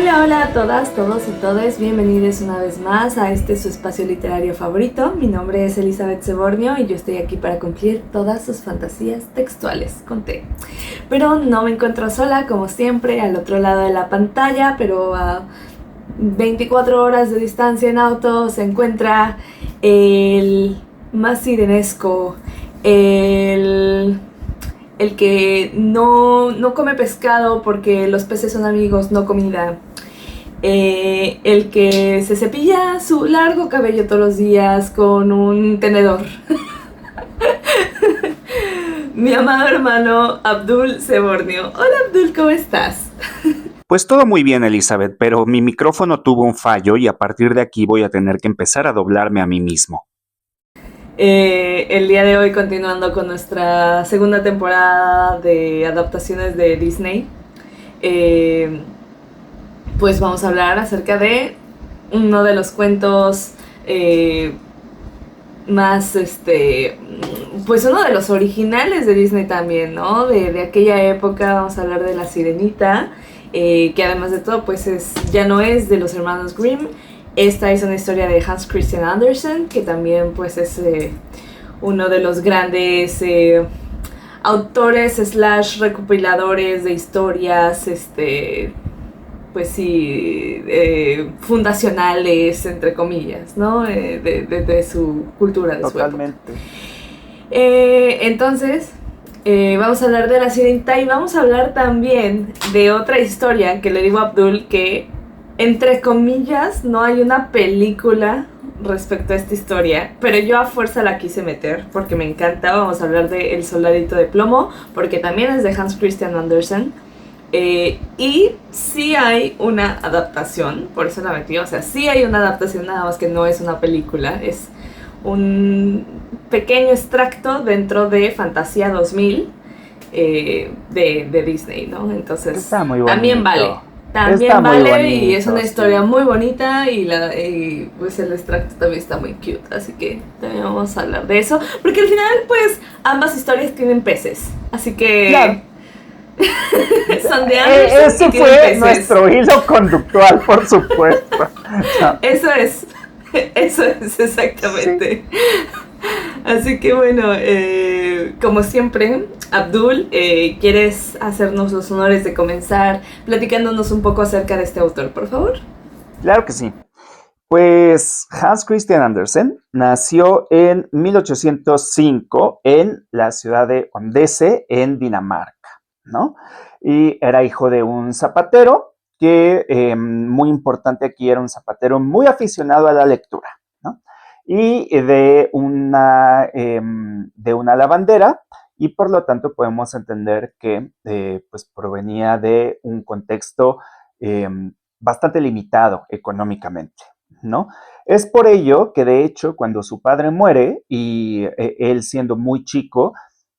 Hola, hola a todas, todos y todes, bienvenidos una vez más a su espacio literario favorito. Mi nombre es Elizabeth Sebornio y yo estoy aquí para cumplir todas sus fantasías textuales con T. Pero no me encuentro sola, como siempre, al otro lado de la pantalla, pero a 24 horas de distancia en auto se encuentra el más sirenesco, el que no come pescado porque los peces son amigos, no comida. El que se cepilla su largo cabello todos los días con un tenedor. Mi amado hermano Abdul Sebornio. Hola Abdul, ¿cómo estás? Pues todo muy bien, Elizabeth, pero mi micrófono tuvo un fallo y a partir de aquí voy a tener que empezar a doblarme a mí mismo. El día de hoy, continuando con nuestra segunda temporada de adaptaciones de Disney, pues vamos a hablar acerca de uno de los cuentos más, pues uno de los originales de Disney también, ¿no? De aquella época. Vamos a hablar de La Sirenita, que además de todo, pues ya no es de los hermanos Grimm. Esta es una historia de Hans Christian Andersen, que también pues es uno de los grandes autores slash recopiladores de historias, pues sí, fundacionales, entre comillas, ¿no? De su cultura, de su época. Totalmente. Entonces, vamos a hablar de La Sirenita y vamos a hablar también de otra historia que le digo a Abdul que, entre comillas, no hay una película respecto a esta historia, pero yo a fuerza la quise meter porque me encanta. Vamos a hablar de El Soldadito de Plomo, porque también es de Hans Christian Andersen. Y sí hay una adaptación, por eso la metí. O sea, sí hay una adaptación, nada más que no es una película, es un pequeño extracto dentro de Fantasía 2000 de Disney, ¿no? Entonces, Está muy también vale. bonito. También Está muy vale y es una bonito, historia sí. muy bonita y pues el extracto también está muy cute, así que también vamos a hablar de eso, porque al final pues ambas historias tienen peces, así que Claro, son de Anderson y ese tienen fue peces. nuestro hilo conductual, por supuesto. Eso es, eso es Sí, exactamente. Así que bueno, como siempre, Abdul, ¿quieres hacernos los honores de comenzar platicándonos un poco acerca de este autor, por favor? claro que sí. Pues Hans Christian Andersen nació en 1805 en la ciudad de Odense, en Dinamarca, ¿no? Y era hijo de un zapatero que, muy importante aquí, era un zapatero muy aficionado a la lectura, ¿no? Y de una lavandera, y por lo tanto podemos entender que pues provenía de un contexto eh, bastante limitado económicamente, ¿no? Es por ello que, de hecho, cuando su padre muere y él, siendo muy chico,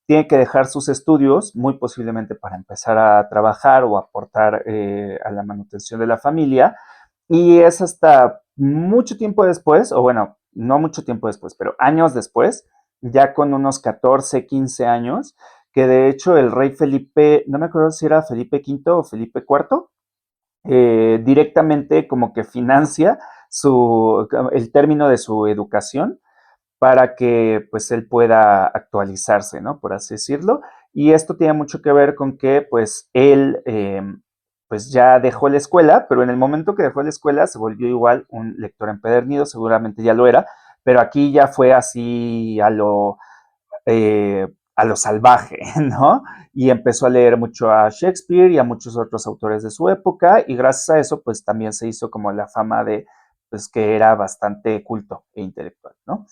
tiene que dejar sus estudios, muy posiblemente para empezar a trabajar o aportar a la manutención de la familia, y es hasta mucho tiempo después, o bueno, no mucho tiempo después, pero años después, ya con unos 14, 15 años, que de hecho el rey Felipe, no me acuerdo si era Felipe V o Felipe IV, directamente como que financia el término de su educación para que pues él pueda actualizarse, ¿no? Por así decirlo. Y esto tiene mucho que ver con que pues él pues ya dejó la escuela, pero en el momento que dejó la escuela se volvió igual un lector empedernido, seguramente ya lo era, pero aquí ya fue así a lo salvaje, ¿no? Y empezó a leer mucho a Shakespeare y a muchos otros autores de su época, y gracias a eso, pues también se hizo como la fama de, pues que era bastante culto e intelectual, ¿no?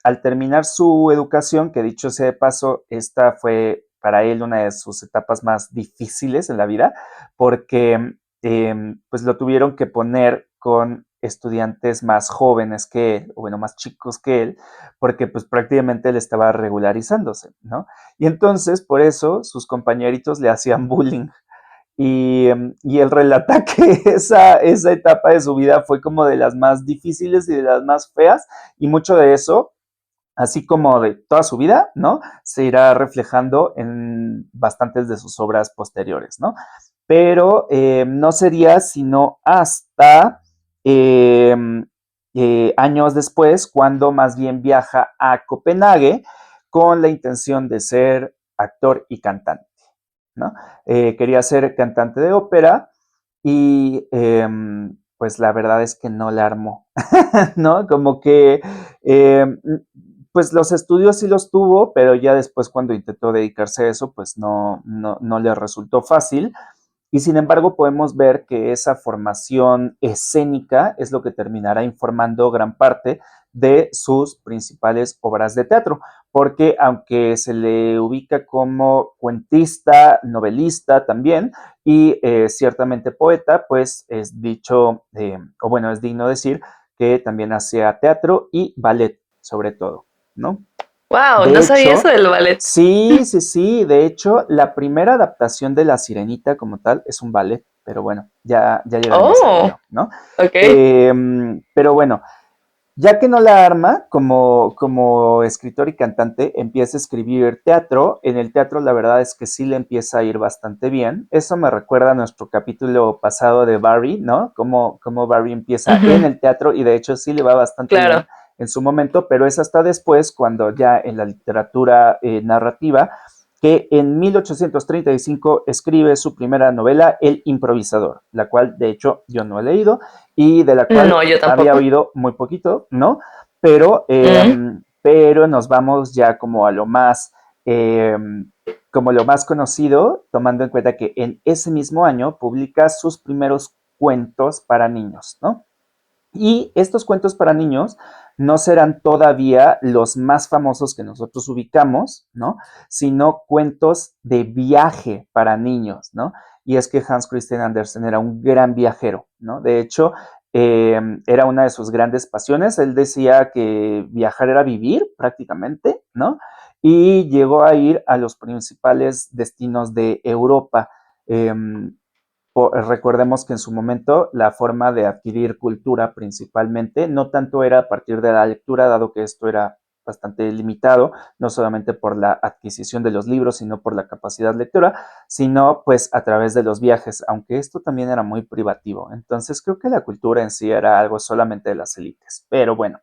Al terminar su educación, que dicho sea de paso, esta fue para él una de sus etapas más difíciles en la vida, porque pues lo tuvieron que poner con estudiantes más jóvenes que él, o bueno, más chicos que él, porque pues prácticamente él estaba regularizándose, ¿no? Y entonces, por eso, sus compañeritos le hacían bullying. Y él relata que esa etapa de su vida fue como de las más difíciles y de las más feas, y mucho de eso, así como de toda su vida, ¿no? Se irá reflejando en bastantes de sus obras posteriores, ¿no? pero no sería sino hasta eh, años después, cuando más bien viaja a Copenhague con la intención de ser actor y cantante, ¿no? Quería ser cantante de ópera y pues la verdad es que no la armó, ¿no? Como que pues los estudios sí los tuvo, pero ya después cuando intentó dedicarse a eso, pues no le resultó fácil. Y sin embargo, podemos ver que esa formación escénica es lo que terminará informando gran parte de sus principales obras de teatro, porque aunque se le ubica como cuentista, novelista también, y ciertamente poeta, pues es dicho, o bueno, es digno decir que también hacía teatro y ballet, sobre todo, ¿no? Wow, De no sabía eso hecho, del ballet. sí, de hecho, la primera adaptación de La Sirenita como tal es un ballet, pero bueno, ya llegaremos a Oh, ello, ¿no? ok. Pero bueno, ya que no la arma como escritor y cantante, empieza a escribir teatro. En el teatro la verdad es que sí le empieza a ir bastante bien. Eso me recuerda a nuestro capítulo pasado de Barry, ¿no? Como Barry empieza en Ujú, el teatro y de hecho sí le va bastante bien claro. en su momento, pero es hasta después cuando ya en la literatura narrativa que en 1835 escribe su primera novela, El improvisador, la cual de hecho yo no he leído y de la cual No, yo había tampoco. oído muy poquito, ¿no? Pero, Mm, pero nos vamos ya como a lo más, eh, como lo más conocido, tomando en cuenta que en ese mismo año publica sus primeros cuentos para niños, ¿no? Y estos cuentos para niños no serán todavía los más famosos que nosotros ubicamos, ¿no? Sino cuentos de viaje para niños, ¿no? Y es que Hans Christian Andersen era un gran viajero, ¿no? De hecho, era una de sus grandes pasiones. Él decía que viajar era vivir prácticamente, ¿no? Y llegó a ir a los principales destinos de Europa. Eh, Recordemos que en su momento la forma de adquirir cultura principalmente no tanto era a partir de la lectura, dado que esto era bastante limitado, no solamente por la adquisición de los libros, sino por la capacidad lectora, sino pues a través de los viajes, aunque esto también era muy privativo. Entonces creo que la cultura en sí era algo solamente de las élites. Pero bueno,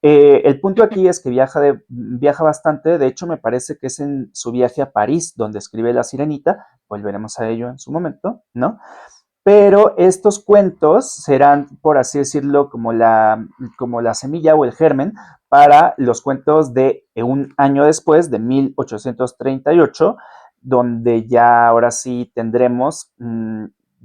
el punto aquí es que viaja bastante, de hecho me parece que es en su viaje a París donde escribe La Sirenita, volveremos a ello en su momento, ¿no? Pero estos cuentos serán, por así decirlo, como la semilla o el germen para los cuentos de un año después, de 1838, donde ya ahora sí tendremos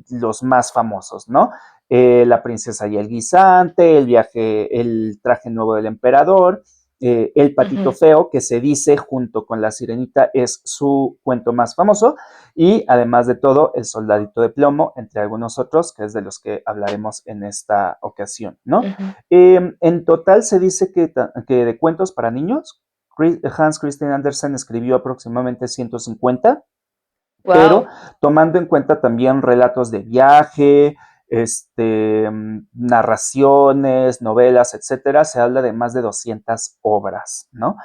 los más famosos, ¿no? La princesa y el guisante, el viaje, el traje nuevo del emperador, el patito ujú. feo, que se dice junto con la sirenita es su cuento más famoso, y además de todo, El Soldadito de Plomo, entre algunos otros, que es de los que hablaremos en esta ocasión, ¿no? Ujú. En total se dice que de cuentos para niños, Hans Christian Andersen escribió aproximadamente 150, pero Wow. tomando en cuenta también relatos de viaje, narraciones, novelas, etcétera, se habla de más de 200 obras, ¿no?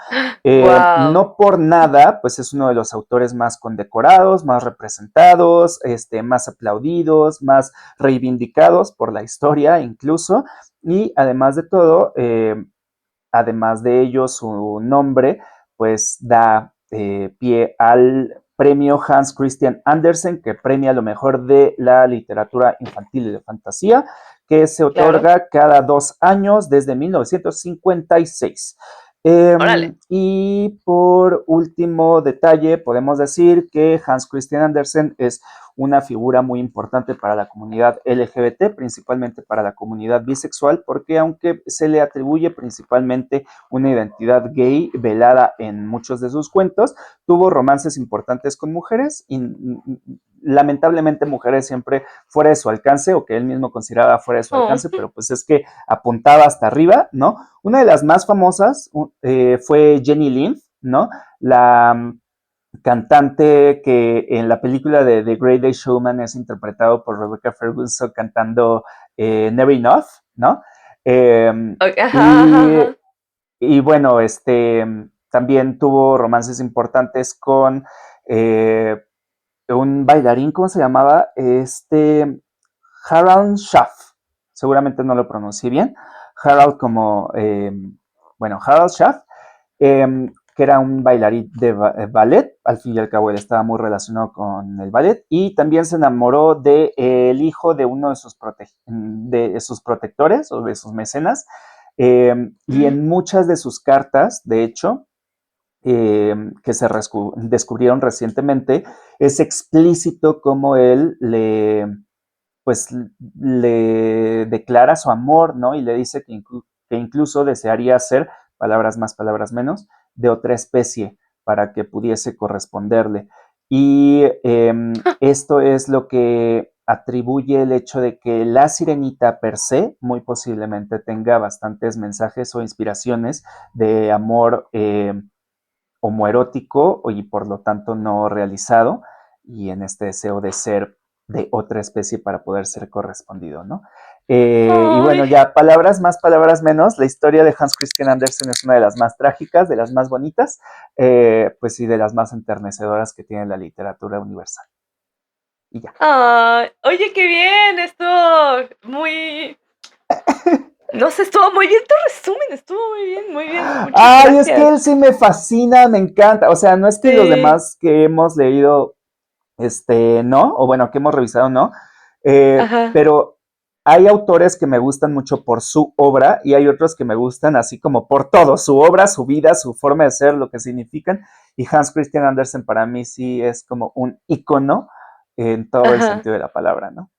Wow. No por nada, pues es uno de los autores más condecorados, más representados, más aplaudidos, más reivindicados por la historia incluso, y además de todo, además de ello, su nombre pues da pie al premio Hans Christian Andersen, que premia lo mejor de la literatura infantil y de fantasía, que se Claro. otorga cada 2 años desde 1956. Órale. Y por último detalle, podemos decir que Hans Christian Andersen es una figura muy importante para la comunidad LGBT, principalmente para la comunidad bisexual, porque aunque se le atribuye principalmente una identidad gay velada en muchos de sus cuentos, tuvo romances importantes con mujeres y lamentablemente mujeres siempre fuera de su alcance o que él mismo consideraba fuera de su Oh, alcance, pero pues es que apuntaba hasta arriba, ¿no? Una de las más famosas fue Jenny Lind, ¿no? La cantante que en la película de The Great Day Showman es interpretado por Rebecca Ferguson cantando Never Enough, ¿no? Eh, ok, ajá, ajá, y, ajá. y bueno, también tuvo romances importantes con eh, un bailarín, ¿cómo se llamaba? Harald Schaff, seguramente no lo pronuncié bien. Harald como, bueno, Harald Schaff, que era un bailarín de ballet, al fin y al cabo él estaba muy relacionado con el ballet, y también se enamoró del hijo de uno de sus protectores o de sus mecenas, y Mm. en muchas de sus cartas, de hecho, que se descubrieron recientemente, es explícito como él pues, le declara su amor, ¿no? Y le dice que incluso desearía ser, palabras más, palabras menos, de otra especie para que pudiese corresponderle. Y esto es lo que atribuye el hecho de que la sirenita per se muy posiblemente tenga bastantes mensajes o inspiraciones de amor homoerótico y por lo tanto no realizado, y en este deseo de ser de otra especie para poder ser correspondido, ¿no? Y bueno, Ay, ya palabras más, palabras menos, la historia de Hans Christian Andersen es una de las más trágicas, de las más bonitas, pues sí, de las más enternecedoras que tiene la literatura universal. Y ya. ay, oye, qué bien, estuvo muy, no sé, estuvo muy bien tu resumen, estuvo muy bien, muchas Ay, es que gracias. él sí me fascina, me encanta. O sea, no es que los Sí, demás que hemos leído no, o bueno, que hemos revisado, no, ajá, pero hay autores que me gustan mucho por su obra y hay otros que me gustan así como por todo, su obra, su vida, su forma de ser, lo que significan. Y Hans Christian Andersen para mí sí es como un icono en todo el ajá. sentido de la palabra, ¿no?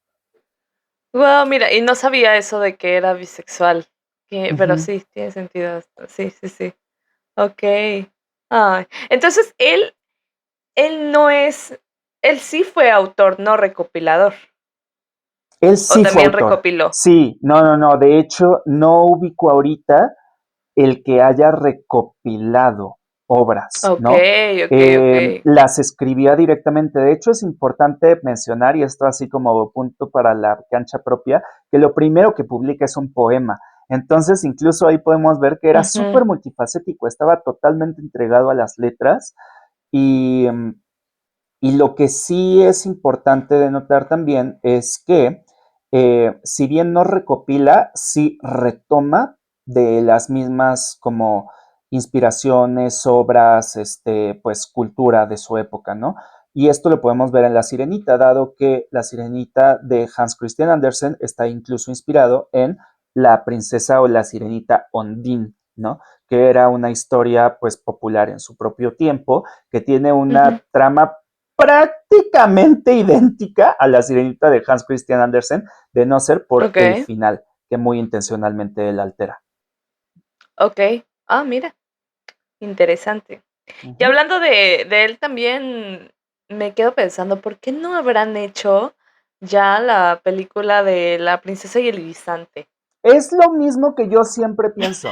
Wow, mira, y no sabía eso de que era bisexual, pero Ujú. sí, tiene sentido esto, sí, sí, sí. Okey. Ay, entonces él no es él sí fue autor, no recopilador, Él ¿o sí fue también autor. recopiló? Sí, no, no, no. De hecho, no ubico ahorita el que haya recopilado obras, ¿no? Okey, okey, okey. Las escribía directamente. De hecho, es importante mencionar, y esto así como punto para la cancha propia, que lo primero que publica es un poema. Entonces, incluso ahí podemos ver que era Ujú, súper multifacético, estaba totalmente entregado a las letras y, y lo que sí es importante de notar también es que, si bien no recopila, sí retoma de las mismas como inspiraciones, obras, pues cultura de su época, ¿no? Y esto lo podemos ver en La Sirenita, dado que La Sirenita de Hans Christian Andersen está incluso inspirado en La princesa o la sirenita Ondine, ¿no? Que era una historia pues popular en su propio tiempo, que tiene ujú. una trama prácticamente idéntica a La Sirenita de Hans Christian Andersen, de no ser por el Okey, final, que muy intencionalmente él altera. okey. Ah, mira, interesante. Y Ujú. hablando de él también me quedo pensando, ¿por qué no habrán hecho ya la película de La princesa y el guisante? Es lo mismo que yo siempre pienso.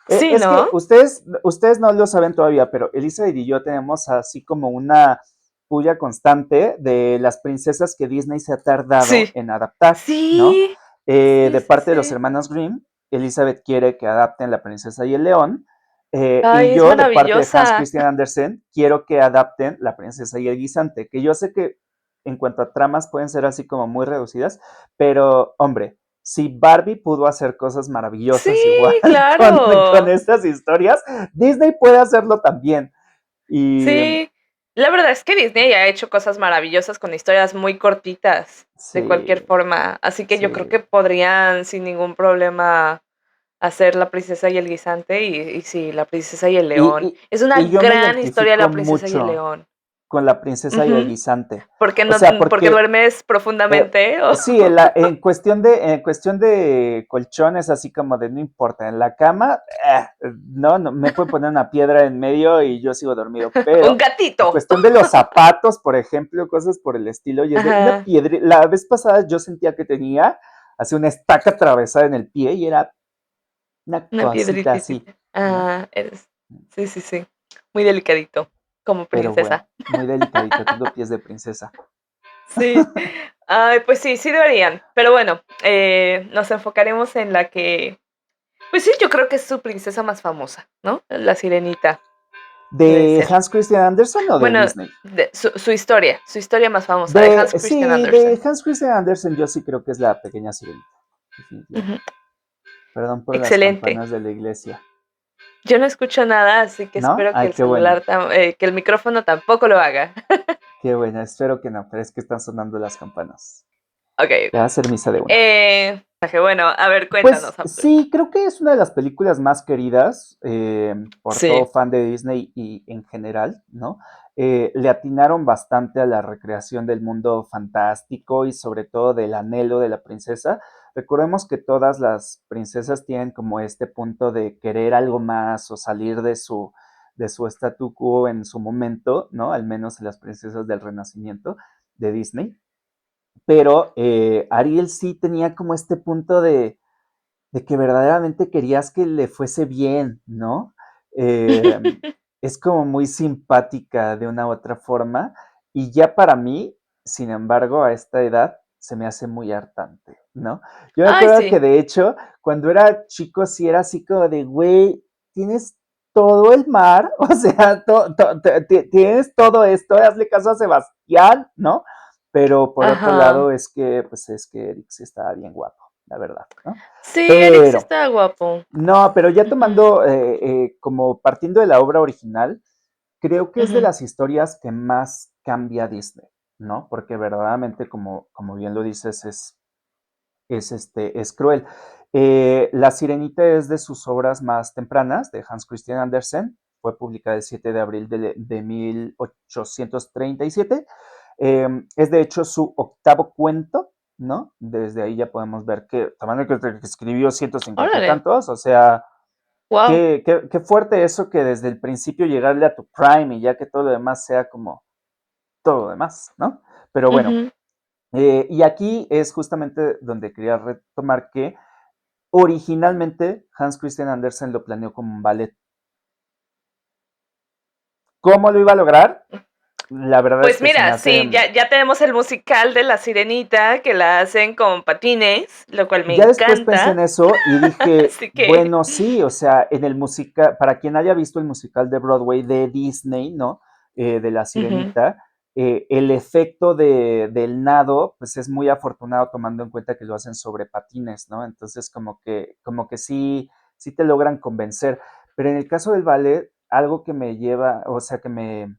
Sí, Es que ¿no? ustedes no lo saben todavía, pero Elizabeth y yo tenemos así como una puya constante de las princesas que Disney se ha tardado Sí. en adaptar, ¿no? Sí, sí, De sí, parte de los sí. hermanos Grimm, Elizabeth quiere que adapten La princesa y el león, y Ay, es yo, de parte de Hans maravillosa. Christian Andersen, quiero que adapten La princesa y el guisante, que yo sé que en cuanto a tramas pueden ser así como muy reducidas, pero hombre, si Barbie pudo hacer cosas Sí, maravillosas igual con claro. estas historias, Disney puede hacerlo también. Y Sí, la verdad es que Disney ha hecho cosas maravillosas con historias muy cortitas, de cualquier sí, forma, así que yo creo sí. que podrían sin ningún problema hacer La princesa y el guisante y sí, La princesa y el Y, león. y, Es una y yo me gran historia identifico La princesa y el mucho león. con la princesa y el Ujú. guisante. ¿Porque O no sea, porque porque duermes profundamente? ¿O? sí, en cuestión de colchones, así como de no importa, en la cama, no, no, me pueden poner una piedra en medio y yo sigo dormido, Un pero en gatito. cuestión de los zapatos, por ejemplo, cosas por el estilo, y es de una Ajá, piedra, la vez pasada yo sentía que tenía así una estaca atravesada en el pie y era una una cosita así, piedritita. ¿no? Ah, eres sí, sí, sí, muy delicadito, como Pero princesa. bueno, muy delicadito, tengo pies de princesa. Sí. Ay, pues sí, sí deberían. Pero bueno, nos enfocaremos en la que, pues sí, yo creo que es su princesa más famosa, ¿no? La Sirenita. debe ¿De ser. Hans Christian Andersen o de Bueno, Disney? su historia más famosa de Hans Christian Sí, de Andersen. Hans Christian Andersen yo sí creo que es La Pequeña Sirenita, definitivamente. Ujú. Perdón por las Excelente. campanas de la iglesia. Yo no escucho nada, así que ¿No? espero que Ay, el qué bueno, celular, que el micrófono tampoco lo haga. qué bueno. Espero que no, pero es que están sonando las campanas. Ok, Ya va ok. a ser misa de una. Bueno, a ver, Pues cuéntanos, Abdul. sí, creo que es una de las películas más queridas por todo Sí. fan de Disney y en general, ¿no? Le atinaron bastante a la recreación del mundo fantástico y sobre todo del anhelo de la princesa. Recordemos que todas las princesas tienen como este punto de querer algo más o salir de su statu quo en su momento, ¿no? Al menos las princesas del Renacimiento de Disney. Pero Ariel sí tenía como este punto de que verdaderamente querías que le fuese bien, ¿no? Eh, es como muy simpática de una u otra forma y ya para mí, sin embargo, a esta edad se me hace muy hartante, ¿no? Yo me Ay, acuerdo que sí. de hecho, cuando era chico sí era así como de, güey, tienes todo el mar, o sea, tienes todo esto, hazle caso a Sebastián, ¿no? Pero por otro Ajá. lado es que, pues es que Eric sí estaba bien guapo, la verdad, ¿no? Sí, Eric sí Pero, está guapo. no, pero ya Ujú, tomando, como partiendo de la obra original, creo que es de ujú. las historias que más cambia Disney, ¿no? Porque verdaderamente, como bien lo dices, es cruel. La Sirenita es de sus obras más tempranas, de Hans Christian Andersen, fue publicada el 7 de abril de 1837. Es de hecho su octavo cuento, ¿no? Desde ahí ya podemos ver que, tomando que escribió 150 y Órale. tantos, o sea, Wow. qué fuerte eso que desde el principio llegarle a tu prime y ya que todo lo demás sea como todo lo demás, ¿no? Pero bueno, Ujú. y aquí es justamente donde quería retomar que originalmente Hans Christian Andersen lo planeó como un ballet. ¿Cómo lo iba a lograr? La verdad es Pues que se me mira, hace. sí, ya tenemos el musical de La Sirenita que la hacen con patines, lo cual me Ya después pensé en encanta. eso y dije, Así que, bueno, sí, o sea, en el musical, para quien haya visto el musical de Broadway de Disney, ¿no? De La ujú, Sirenita, el efecto del nado, pues es muy afortunado tomando en cuenta que lo hacen sobre patines, ¿no? Entonces, como que sí, sí te logran convencer. Pero en el caso del ballet, algo que me lleva, o sea, que me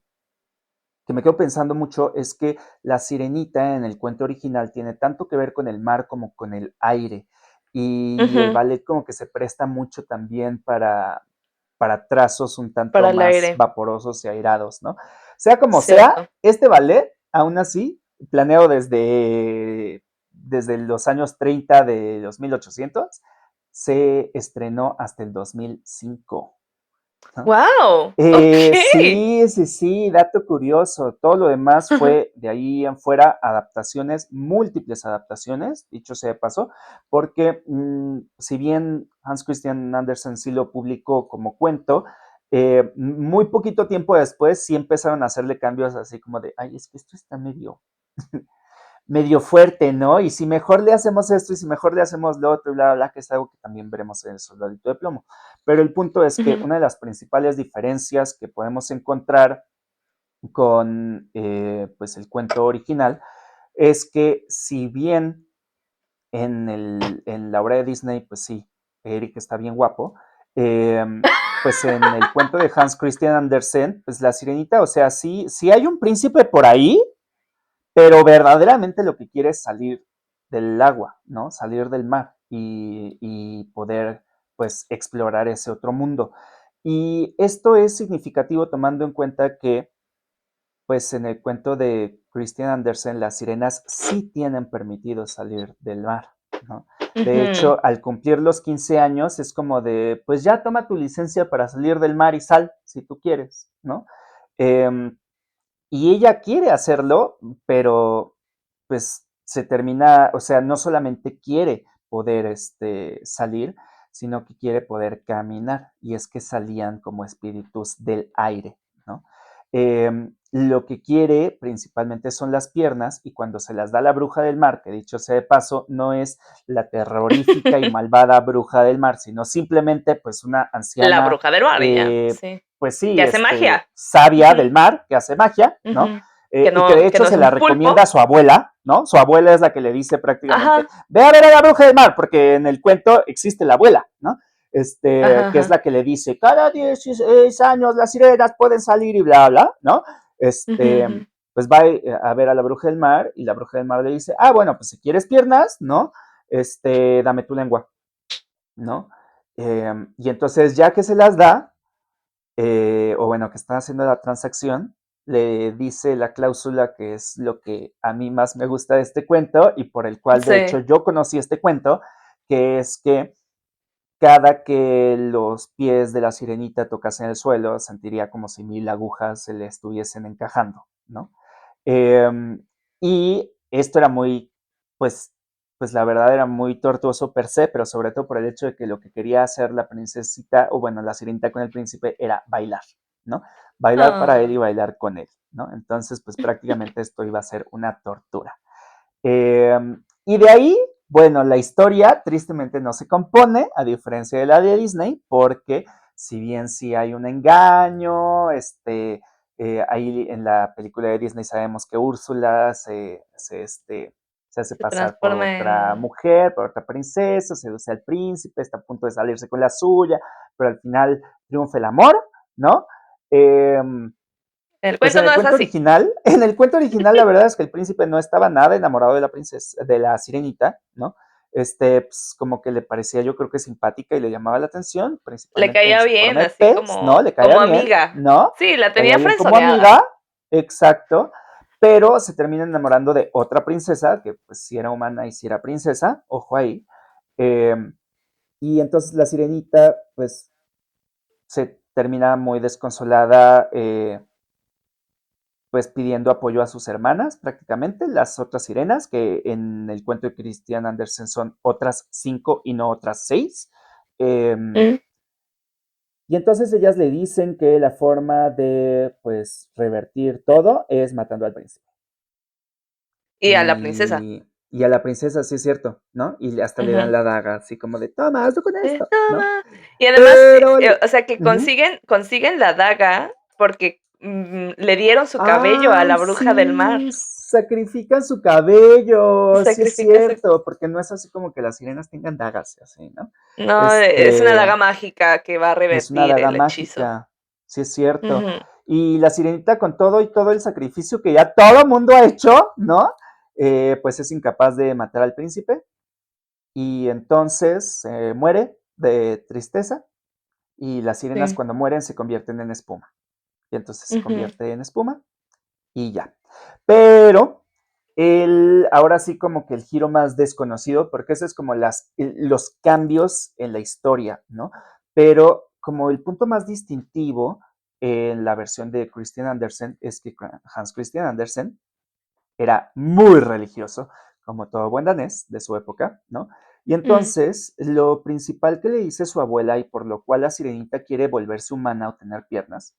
quedo pensando mucho es que la sirenita en el cuento original tiene tanto que ver con el mar como con el aire. Y el ujú, ballet como que se presta mucho también para trazos un tanto para el más aire, vaporosos y airados, ¿no? Sea como sea, cierto. este ballet, aún así, planeado desde los años 30 de los 1800, se estrenó hasta el 2005. ¿No? Wow, ok. Sí, sí, sí, dato curioso. Todo lo demás fue de ahí en fuera adaptaciones, múltiples adaptaciones, dicho sea de paso, porque si bien Hans Christian Andersen sí lo publicó como cuento, muy poquito tiempo después sí empezaron a hacerle cambios así como de, ay, es que esto está medio fuerte, ¿no? Y si mejor le hacemos esto y si mejor le hacemos lo otro y bla, bla, bla, que es algo que también veremos en el Soldadito de Plomo. Pero el punto es que Ujú. una de las principales diferencias que podemos encontrar con pues el cuento original es que si bien en la obra de Disney, pues sí, Eric está bien guapo, eh, pues en el cuento de Hans Christian Andersen, pues la sirenita, o sea, sí hay un príncipe por ahí, pero verdaderamente lo que quiere es salir del agua, ¿no? Salir del mar y poder, pues, explorar ese otro mundo. Y esto es significativo tomando en cuenta que, pues, en el cuento de Christian Andersen, las sirenas sí tienen permitido salir del mar, ¿no? De Ujú. hecho, al cumplir los 15 años es como de, pues ya toma tu licencia para salir del mar y sal, si tú quieres, ¿no? Em, y ella quiere hacerlo, pero pues se termina, o sea, no solamente quiere poder salir, sino que quiere poder caminar. Y es que salían como espíritus del aire, ¿no? lo que quiere principalmente son las piernas y cuando se las da la bruja del mar, que dicho sea de paso, no es la terrorífica y malvada bruja del mar, sino simplemente pues una La anciana, bruja del mar, ya, sí. pues Que sí, hace magia. sabia del Ujú, mar, que hace magia, ¿no? ujú. Y que de Que hecho no es se la un recomienda a pulpo. su abuela, ¿no? Su abuela es la que le dice prácticamente, Ajá, ve a ver a la bruja del mar, porque en el cuento existe la abuela, ¿no? ajá, Que es ajá. la que le dice, cada 16 años las sirenas pueden salir y bla, bla, ¿no? Ujú, Este, ujú. pues va a ver a la bruja del mar y la bruja del mar le dice, ah, bueno, pues si quieres piernas, ¿no? Dame tu lengua, ¿no? Y entonces ya que se las da, o bueno, que están haciendo la transacción, le dice la cláusula que es lo que a mí más me gusta de este cuento y por el cual de hecho Sí. yo conocí este cuento, que es que cada que los pies de la sirenita tocasen el suelo, sentiría como si 1000 agujas se le estuviesen encajando, ¿no? Y esto era muy, pues, pues la verdad era muy tortuoso per se, pero sobre todo por el hecho de que lo que quería hacer la princesita, o bueno, la sirenita con el príncipe era bailar, ¿no? Bailar para él y Ah. bailar con él, ¿no? Entonces, pues prácticamente esto iba a ser una tortura. Y de ahí, bueno, la historia tristemente no se compone, a diferencia de la de Disney, porque si bien sí hay un engaño, ahí en la película de Disney sabemos que Úrsula se hace Se pasar por transforma otra en... mujer, por otra princesa, seduce al príncipe, está a punto de salirse con la suya, pero al final triunfa el amor, ¿no? Eh, El pues cuento en no el es cuento así. original, en el cuento original la verdad es que el príncipe no estaba nada enamorado de la princesa, de la sirenita, ¿no? Pues como que le parecía yo creo que simpática y le llamaba la atención, Le principalmente en caía su bien, forma de así pez, ¿no? como, Le caía como bien, amiga. ¿no? Sí, la Caía tenía bien como frenzoneada. amiga, exacto, pero se termina enamorando de otra princesa, que pues sí era humana y sí era princesa, ojo ahí, eh, y entonces la sirenita pues se termina muy desconsolada, pues pidiendo apoyo a sus hermanas prácticamente, las otras sirenas, que en el cuento de Christian Andersen son otras 5 y no otras 6. Mm. Y entonces ellas le dicen que la forma de, pues, revertir todo es matando al príncipe. Y a la princesa. Y a la princesa, sí es cierto, ¿no? Y hasta le dan Ujú. la daga, así como de, toma, hazlo con esto, ¿no? Toma. Y además, Pero, o sea, que ujú. consiguen la daga porque, le dieron su cabello a Ay, la bruja del mar. sí, sacrifican su cabello, sí es Sacrifica su... cierto, porque no es así como que las sirenas tengan dagas y así, ¿no? No, es una Este, daga mágica que va a es una revertir daga el hechizo. mágica, sí es cierto. Ujú. Y la sirenita con todo y todo el sacrificio que ya todo mundo ha hecho, ¿no? Pues es incapaz de matar al príncipe y entonces muere de tristeza y las sirenas Sí. cuando mueren se convierten en espuma. Y entonces se Ujú. convierte en espuma y ya. Pero ahora sí como que el giro más desconocido, porque eso es como los cambios en la historia, ¿no? Pero como el punto más distintivo en la versión de Christian Andersen es que Hans Christian Andersen era muy religioso, como todo buen danés de su época, ¿no? Y Mm. entonces lo principal que le dice su abuela y por lo cual la sirenita quiere volverse humana o tener piernas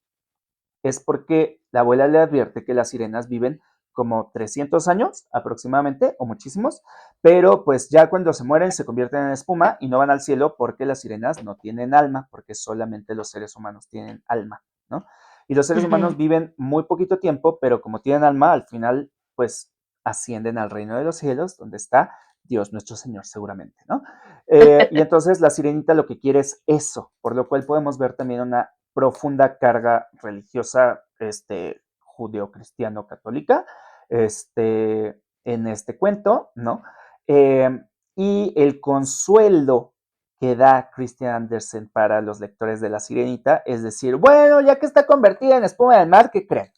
es porque la abuela le advierte que las sirenas viven como 300 años aproximadamente, o muchísimos, pero pues ya cuando se mueren se convierten en espuma y no van al cielo porque las sirenas no tienen alma, porque solamente los seres humanos tienen alma, ¿no? Y los seres humanos Ujú. viven muy poquito tiempo, pero como tienen alma, al final pues ascienden al reino de los cielos, donde está Dios nuestro Señor seguramente, ¿no? Y entonces la sirenita lo que quiere es eso, por lo cual podemos ver también una profunda carga religiosa judeocristiano-católica en este cuento, ¿no? Eh, y el consuelo que da Christian Andersen para los lectores de La Sirenita es decir, bueno, ya que está convertida en espuma del mar, ¿qué creen?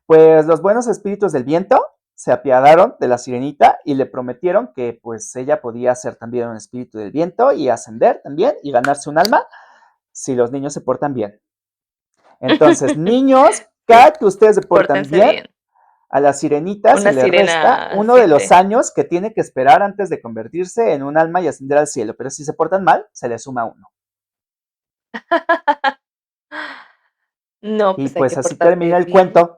Pues los buenos espíritus del viento se apiadaron de la sirenita y le prometieron que pues ella podía ser también un espíritu del viento y ascender también y ganarse un alma si los niños se portan bien. Entonces, niños, Sí, cada que ustedes se portan pórtense bien, bien. a la sirenita se Una le resta sirena uno de los asciende. años que tiene que esperar antes de convertirse en un alma y ascender al cielo. Pero si se portan mal, se le suma uno. No, Y pues hay pues que así portarse termina el bien. cuento.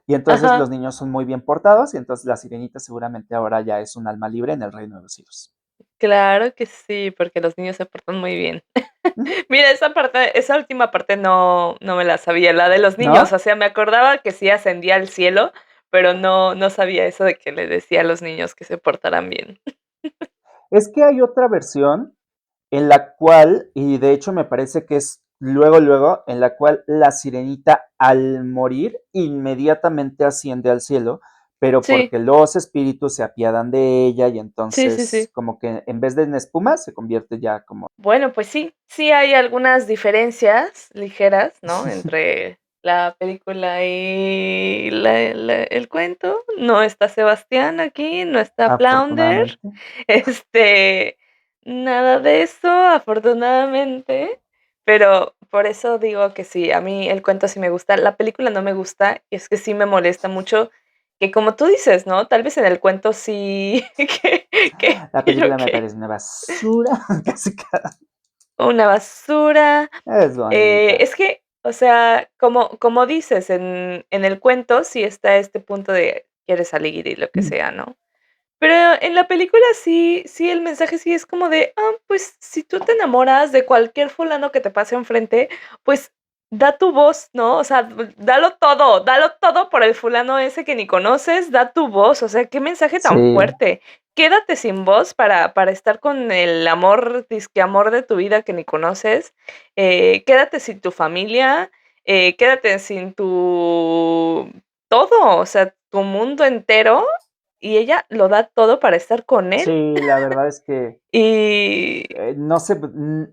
Y entonces Ajá. los niños son muy bien portados y entonces la sirenita seguramente ahora ya es un alma libre en el reino de los cielos. Claro que sí, porque los niños se portan muy bien. Ujú. Mira, esa parte, esa última parte no me la sabía, la de los niños, o ¿No? sea, me acordaba que sí ascendía al cielo, pero no sabía eso de que le decía a los niños que se portaran bien. Es que hay otra versión en la cual, y de hecho me parece que es luego, luego, en la cual la sirenita al morir inmediatamente asciende al cielo, pero Sí, porque los espíritus se apiadan de ella y sí, sí, entonces sí. como que en vez de en espuma se convierte ya como... Bueno, pues sí, sí hay algunas diferencias ligeras, ¿no? Entre la película y el cuento. No está Sebastián aquí, no está Flounder, Afortunadamente. este, nada de eso, afortunadamente. Pero por eso digo que sí, a mí el cuento sí me gusta. La película no me gusta, y es que sí me molesta mucho que como tú dices, ¿no? Tal vez en el cuento sí, La que yo película me qué. parece una basura, casi Una basura. es bonita. Es que, o sea, como dices, en el cuento sí está este punto de quieres salir y lo que sea, ¿no? Pero en la película sí, el mensaje sí es como de, pues, si tú te enamoras de cualquier fulano que te pase enfrente, pues, da tu voz, ¿no? O sea, dalo todo por el fulano ese que ni conoces, da tu voz, o sea, qué mensaje tan Sí, fuerte. Quédate sin voz para estar con el amor, disque amor de tu vida que ni conoces, quédate sin tu familia, quédate sin tu todo, o sea, tu mundo entero y ella lo da todo para estar con él. sí, la verdad es que Y no sé,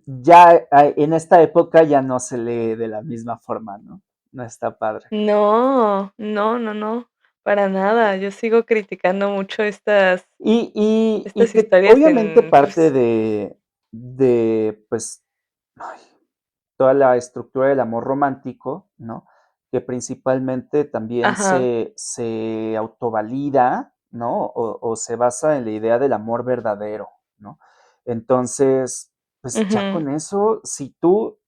ya en esta época ya no se lee de la misma forma, ¿no? No está padre. no, para nada. Yo sigo criticando mucho Y estas que historias obviamente en, parte pues de pues, ay, toda la estructura del amor romántico, ¿no? Que principalmente también ajá, se autovalida, ¿no? O se basa en la idea del amor verdadero, ¿no? Entonces, pues ya ujú, con eso, si tú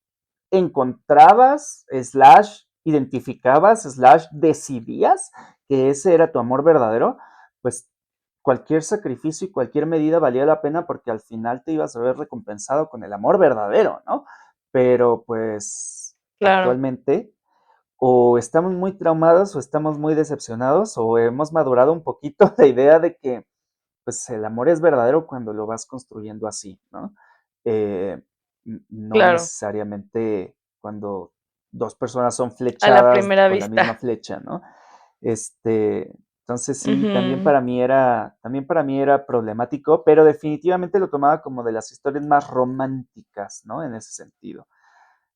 encontrabas, slash, identificabas, slash, decidías que ese era tu amor verdadero, pues cualquier sacrificio y cualquier medida valía la pena porque al final te ibas a ver recompensado con el amor verdadero, ¿no? Pero pues claro, actualmente o estamos muy traumados o estamos muy decepcionados o hemos madurado un poquito la idea de que pues el amor es verdadero cuando lo vas construyendo así, ¿no? Eh, no claro, necesariamente cuando dos personas son a la flechadas primera con la misma vista. flecha, ¿no? Este, entonces sí, Ujú, también para mí era problemático, pero definitivamente lo tomaba como de las historias más románticas, ¿no? En ese sentido,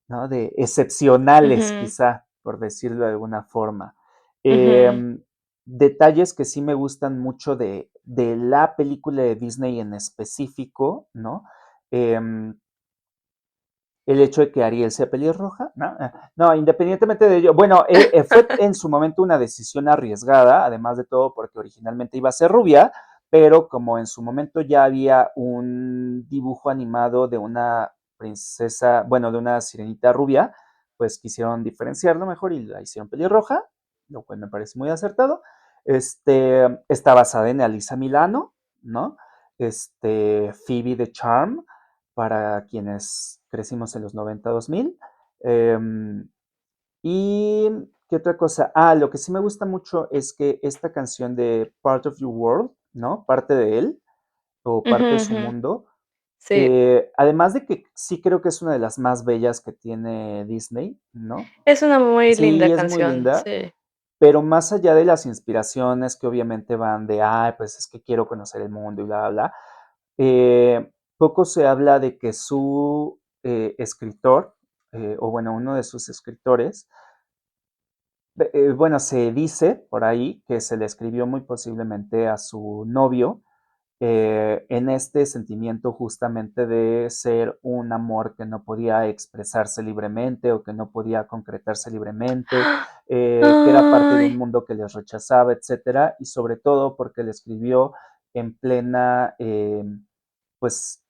¿no? De excepcionales, ujú, quizá, por decirlo de alguna forma. ujú, Em, Detalles que sí me gustan mucho de la película de Disney en específico, ¿no? Em, el hecho de que Ariel sea pelirroja, ¿no? No, independientemente de ello, bueno, fue en su momento una decisión arriesgada, además de todo porque originalmente iba a ser rubia, pero como en su momento ya había un dibujo animado de una princesa, bueno, de una sirenita rubia, pues quisieron diferenciarlo mejor y la hicieron pelirroja, lo cual me parece muy acertado. Está basada en Alisa Milano, ¿no? Phoebe de Charm, para quienes crecimos en los 90-2000. Y qué otra cosa. Lo que sí me gusta mucho es que esta canción de Part of Your World, ¿no? Parte de él, o ujú, parte de su ujú. mundo. Sí, Además de que sí creo que es una de las más bellas que tiene Disney, ¿no? es una muy linda Sí, es muy canción, linda, sí. pero más allá de las inspiraciones que obviamente van de, pues es que quiero conocer el mundo y bla, bla, bla, poco se habla de que su escritor, o bueno, uno de sus escritores, bueno, se dice por ahí que se le escribió muy posiblemente a su novio en este sentimiento justamente de ser un amor que no podía expresarse libremente o que no podía concretarse libremente, que era parte de un Ay, mundo que les rechazaba, etcétera, y sobre todo porque le escribió en plena, pues,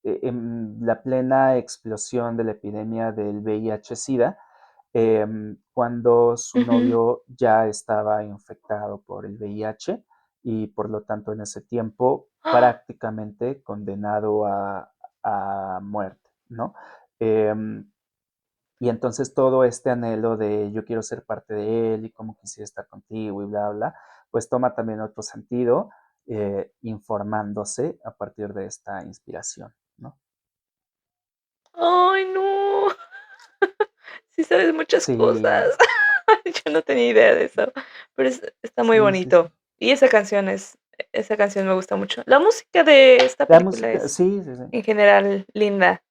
en la plena explosión de la epidemia del VIH-Sida, cuando su Ujú. novio ya estaba infectado por el VIH y por lo tanto en ese tiempo ¡Ah! prácticamente condenado a muerte, ¿no? Em, y entonces todo este anhelo de yo quiero ser parte de él y cómo quisiera estar contigo y bla, bla, pues toma también otro sentido, informándose a partir de esta inspiración, ¿no? ¡Ay, no! Sí sabes muchas Sí, cosas. Yo no tenía idea de eso, pero está muy sí, sí, sí. bonito. Y esa canción me gusta mucho. La música de esta La película música, es, sí, sí, sí. en general, linda.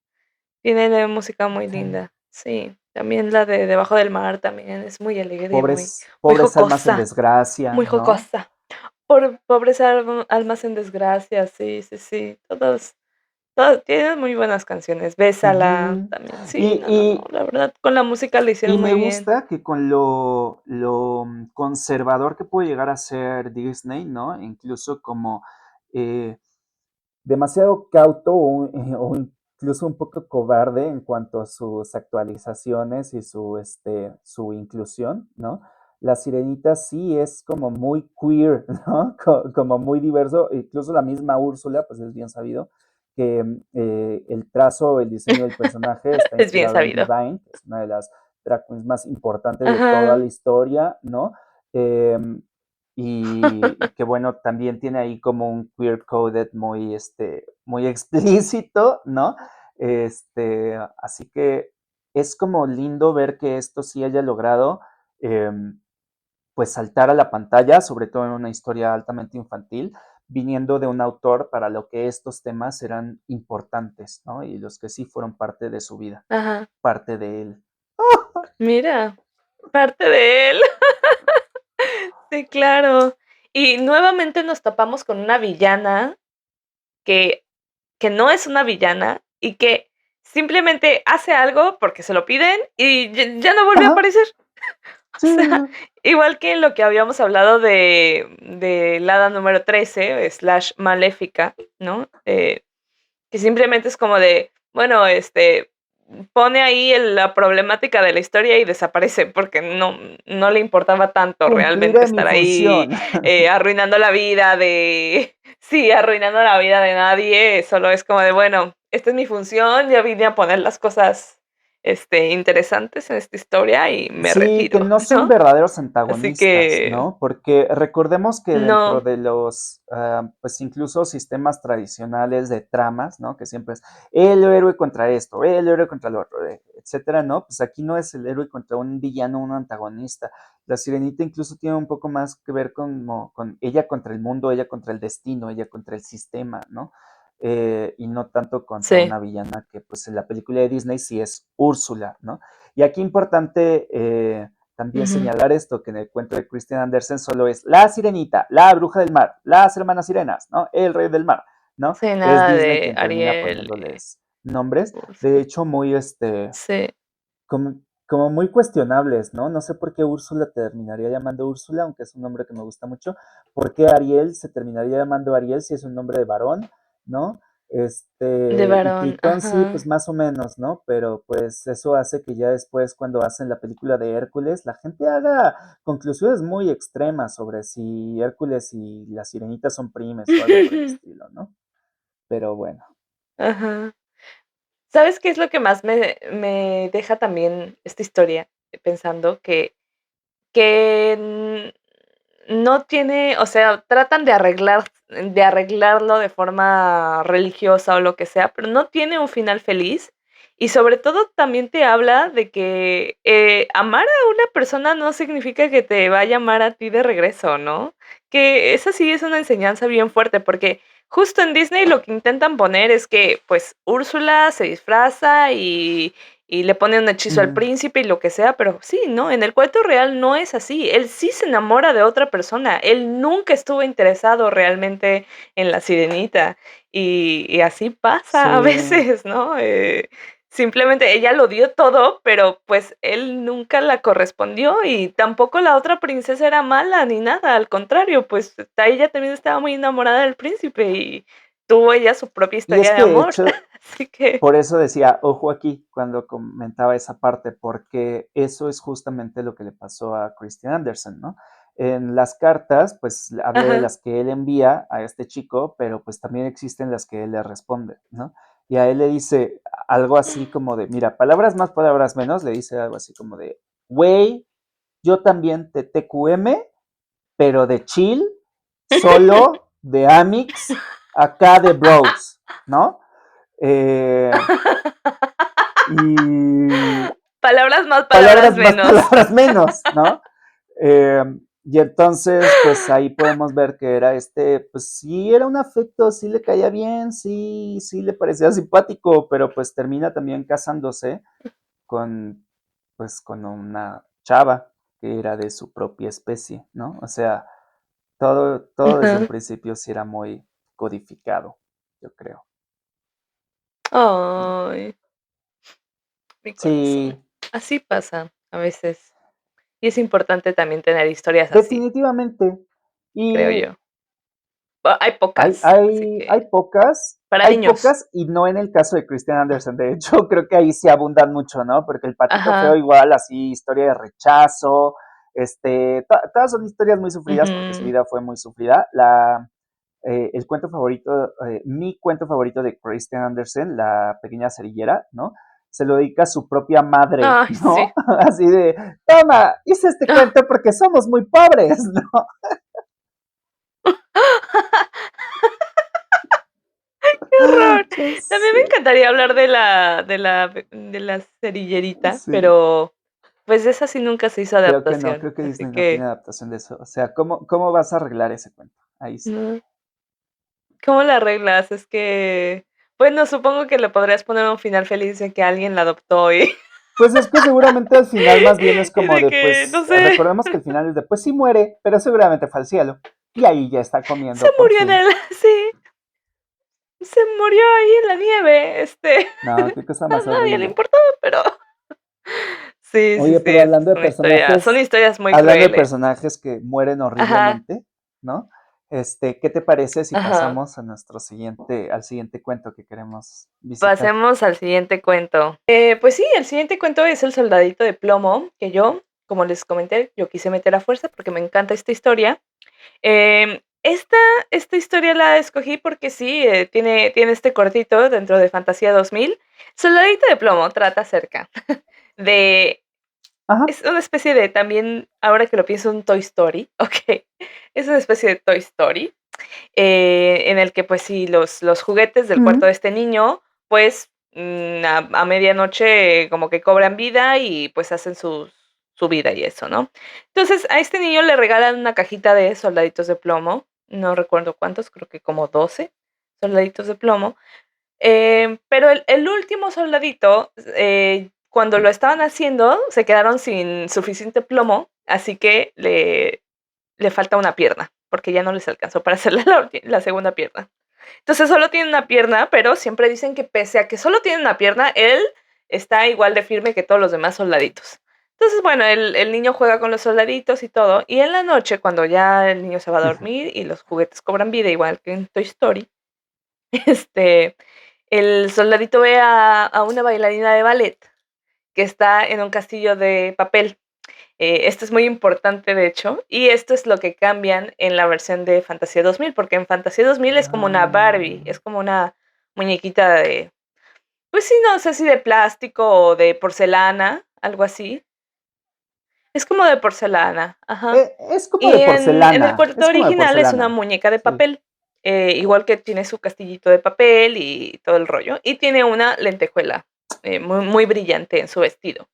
Tiene la música muy Sí. linda. Sí, también la de Debajo del mar también es muy alegre y muy muy Pobres almas en jocosa, desgracia, muy ¿no? jocosa. Pobres almas en desgracia, sí, sí, sí, todos tienen muy buenas canciones. Bésala Ujú. también. Y, Sí, no, no, no, la verdad, con la música le y hicieron me muy bien. gusta que con lo conservador que puede llegar a ser Disney, ¿no? Incluso como eh, demasiado cauto o incluso un poco cobarde en cuanto a sus actualizaciones y su inclusión, ¿no? La Sirenita sí es como muy queer, ¿no? Como muy diverso, incluso la misma Úrsula, pues es bien sabido que el trazo, el diseño del personaje está Es bien inspirado en sabido. Divine, que es una de las drag queens más importantes de toda Ajá. la historia, ¿no? Eh, y que bueno, también tiene ahí como un queer coded muy explícito, ¿no? Así que es como lindo ver que esto sí haya logrado pues saltar a la pantalla, sobre todo en una historia altamente infantil, viniendo de un autor para lo que estos temas eran importantes, ¿no? Y los que sí fueron parte de su vida, Ajá. parte de él. Mira, parte de él. Sí, claro. Y nuevamente nos topamos con una villana que que no es una villana y que simplemente hace algo porque se lo piden y ya no vuelve a Ajá, aparecer. O sí, sea, igual que lo que habíamos hablado de la hada número 13 slash maléfica, ¿no? Que simplemente es como de, bueno, pone ahí la problemática de la historia y desaparece porque no le importaba tanto realmente cumpliré mi estar ahí función. arruinando la vida de, sí, arruinando la vida de nadie, solo es como de, bueno, esta es mi función, ya vine a poner las cosas interesantes en esta historia y me Sí, que retiro, no son ¿no? verdaderos Así antagonistas, que, ¿no? Porque recordemos que dentro no, de los, pues incluso sistemas tradicionales de tramas, ¿no? Que siempre es el héroe contra esto, el héroe contra lo otro, etcétera, ¿no? Pues aquí no es el héroe contra un villano, un antagonista. La Sirenita incluso tiene un poco más que ver con ella contra el mundo, ella contra el destino, ella contra el sistema, ¿no? Y no tanto contra sí, una villana que, pues en la película de Disney sí es Úrsula, ¿no? Y aquí importante también ujú. señalar esto, que en el cuento de Christian Andersen solo es la sirenita, la bruja del mar, las hermanas sirenas, ¿no? El rey del mar, ¿no? Sí, Es nada Disney de quien termina Ariel poniéndoles nombres, y de Úrsula. hecho muy, Sí. como muy cuestionables, ¿no? No sé por qué Úrsula terminaría llamando Úrsula, aunque es un nombre que me gusta mucho. ¿Por qué Ariel se terminaría llamando Ariel si es un nombre de varón, ¿no? De Y varón, Tritón sí, pues ajá. más o menos, ¿no? Pero pues eso hace que ya después cuando hacen la película de Hércules, la gente haga conclusiones muy extremas sobre si Hércules y la Sirenita son primes o algo por el estilo, ¿no? Pero bueno. Ajá. ¿Sabes qué es lo que más me deja también esta historia? Pensando que no tiene, o sea, tratan de arreglarlo de forma religiosa o lo que sea, pero no tiene un final feliz. Y sobre todo también te habla de que amar a una persona no significa que te vaya a amar a ti de regreso, ¿no? Que esa sí es una enseñanza bien fuerte, porque justo en Disney lo que intentan poner es que, pues, Úrsula se disfraza y le pone un hechizo al Ujú. príncipe y lo que sea, pero sí, ¿no? En el cuento real no es así. Él sí se enamora de otra persona. Él nunca estuvo interesado realmente en la sirenita. Y así pasa a Sí, veces, ¿no? Simplemente ella lo dio todo, pero pues él nunca la correspondió y tampoco la otra princesa era mala ni nada. Al contrario, pues ella también estaba muy enamorada del príncipe y tuvo ella su propia y es historia de que amor. Así que, Por eso decía, ojo aquí, cuando comentaba esa parte, porque eso es justamente lo que le pasó a Christian Andersen, ¿no? En las cartas, pues habla de ajá. las que él envía a este chico, pero pues también existen las que él le responde, ¿no? Y a él le dice algo así como de, mira, palabras más, palabras menos, le dice algo así como de, güey, yo también te TQM, pero de chill, solo, de Amix, acá de bros, ¿no? Eh, y Palabras más, palabras palabras más, menos. palabras menos, ¿no? Eh, y entonces, pues ahí podemos ver que era pues sí era un afecto, sí le caía bien, sí, sí le parecía simpático, pero pues termina también casándose con, pues con una chava que era de su propia especie, ¿no? O sea, todo desde un Ajá. principio sí era muy codificado, yo creo. Ay, mi Sí, corazón. Así pasa a veces. Y es importante también tener historias así, definitivamente. creo Y yo. Hay Hay, pocas, así hay, que hay pocas, para hay niños. pocas y no en el caso de Christian Andersen. De hecho, creo que ahí sí abundan mucho, ¿no? Porque el patito feo Ajá. igual, así, historia de rechazo, todas son historias muy sufridas porque su Ujú. vida fue muy sufrida. El cuento favorito, mi cuento favorito de Christian Andersen, La pequeña cerillera, ¿no? Se lo dedica a su propia madre, Ay, sí. ¿no? Así de, toma, hice este ¡Ah! cuento porque somos muy pobres, ¿no? ¡Qué horror! Yo También me sé, encantaría hablar de la cerillerita, sí. pero, pues, de esa sí nunca se hizo Creo que no, adaptación, creo que así Disney no tiene que, adaptación de eso. O sea, ¿cómo vas a arreglar ese cuento? Ahí sí. no. ¿Cómo la arreglas? Es que, bueno, supongo que le podrías poner un final feliz de que alguien la adoptó y Pues es que seguramente al final más bien es y como de de, que, no pues, sé, recordemos que el final es de, pues sí muere, pero seguramente fue al cielo. Y ahí ya está se comiendo por murió en fin. el sí, se murió ahí en la nieve, No, qué cosa a más nadie le horrible. importaba, pero sí, sí, Oye, sí, pero es una historia son historias muy hablando de crueles. personajes que mueren Ajá, horriblemente, ¿no? ¿Qué te parece si ajá. pasamos a al siguiente cuento que queremos visitar? Pasemos al siguiente cuento. Pues sí, el siguiente cuento es El soldadito de plomo, que yo, como les comenté, yo quise meter a fuerza porque me encanta esta historia. Esta historia la escogí porque sí, tiene este cortito dentro de Fantasía 2000. Soldadito de plomo trata acerca de... Ajá. Es una especie de también, ahora que lo pienso, un Toy Story, ok. Es una especie de Toy Story, en el que pues sí, los juguetes del cuarto Mm. de este niño, pues a medianoche como que cobran vida y pues hacen su vida y eso, ¿no? Entonces a este niño le regalan una cajita de soldaditos de plomo, no recuerdo cuántos, creo que como 12 soldaditos de plomo, pero el último soldadito, cuando lo estaban haciendo, se quedaron sin suficiente plomo, así que le falta una pierna, porque ya no les alcanzó para hacerle la segunda pierna. Entonces solo tiene una pierna, pero siempre dicen que pese a que solo tiene una pierna, él está igual de firme que todos los demás soldaditos. Entonces, bueno, el niño juega con los soldaditos y todo, y en la noche, cuando ya el niño se va a dormir y los juguetes cobran vida, igual que en Toy Story, este, el soldadito ve a una bailarina de ballet que está en un castillo de papel. Esto es muy importante, de hecho, y esto es lo que cambian en la versión de Fantasía 2000, porque en Fantasía 2000 es como una Barbie, Ah. es como una muñequita de, pues sí, no sé si de plástico o de porcelana, algo así. Es como de porcelana, ajá. Es como Y de en el porcelana, cuarto es como de original es una porcelana. muñeca de Sí. papel, igual que tiene su castillito de papel y todo el rollo, y tiene una lentejuela muy, muy brillante en su vestido.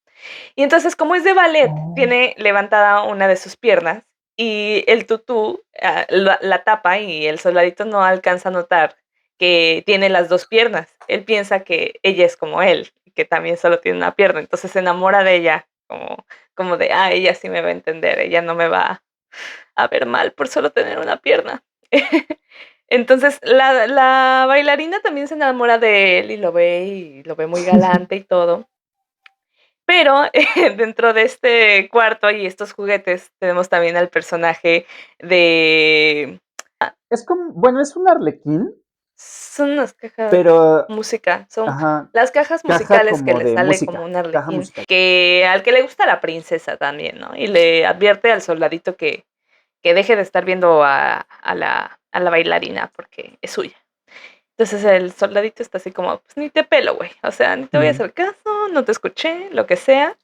Y entonces, como es de ballet, Oh. tiene levantada una de sus piernas y el tutú la tapa y el soldadito no alcanza a notar que tiene las dos piernas. Él piensa que ella es como él, que también solo tiene una pierna. Entonces se enamora de ella, como de, ella sí me va a entender, ella no me va a ver mal por solo tener una pierna. Entonces la bailarina también se enamora de él y lo ve muy galante y todo. Pero dentro de este cuarto y estos juguetes tenemos también al personaje de Es como, bueno, es un arlequín. Son unas cajas Pero, música, son ajá, las cajas caja musicales que como le de sale como música, un caja arlequín, musical. que al que le gusta la princesa también, ¿no? Y le advierte al soldadito que deje de estar viendo a la bailarina porque es suya. Entonces el soldadito está así como, pues ni te pelo, güey. O sea, ni te voy a hacer caso, no te escuché, lo que sea.